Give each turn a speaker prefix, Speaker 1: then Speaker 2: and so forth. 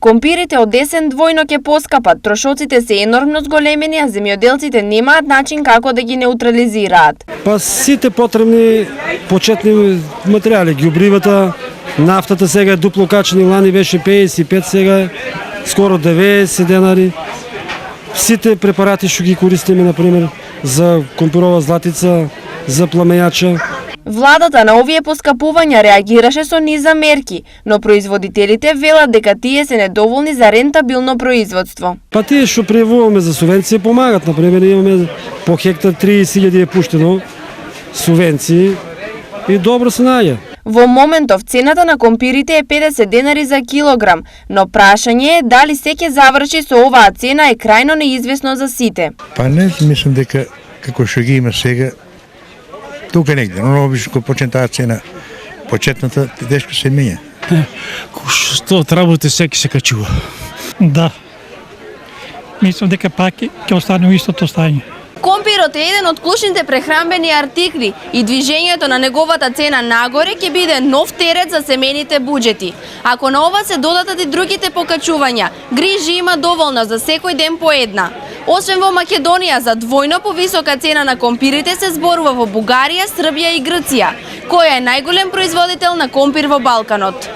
Speaker 1: Компирите од есен двојно ќе поскапат, трошоците се енормно зголемени, а земјоделците немаат начин како да ги неутрализираат.
Speaker 2: Па сите потребни почетни материјали, ѓубривата, нафтата сега е дупло качени, лани беше 55, сега е скоро 90 денари. Сите препарати што ги користиме, например, за компирова златица, за пламејача.
Speaker 1: Владата на овие поскапувања реагираше со низа мерки, но производителите велат дека тие се недоволни за рентабилно производство.
Speaker 2: Па тие што пријавуваме за субвенции помагат, например, имаме по хектар 30.000 е пуштено субвенции и добро се наѓа.
Speaker 1: Во моментов цената на компирите е 50 денари за килограм, но прашање е дали се ќе заврши со оваа цена е крајно неизвестно за сите.
Speaker 3: Па не, мислам дека како што ги има сега, тука негде, но обично кога почне таа цена, почетната тешко се менја.
Speaker 4: Што работи секи се качува.
Speaker 5: Да. Мислам дека пак ќе остане у истото стање.
Speaker 1: Компирот е еден од клучните прехранбени артикли и движењето на неговата цена нагоре ќе биде нов терет за семејните буџети. Ако на ова се додадат и другите покачувања, грижи има доволно за секој ден по една. Освен во Македонија, за двојно повисока цена на компирите се зборува во Бугарија, Србија и Грција, која е најголем производител на компир во Балканот.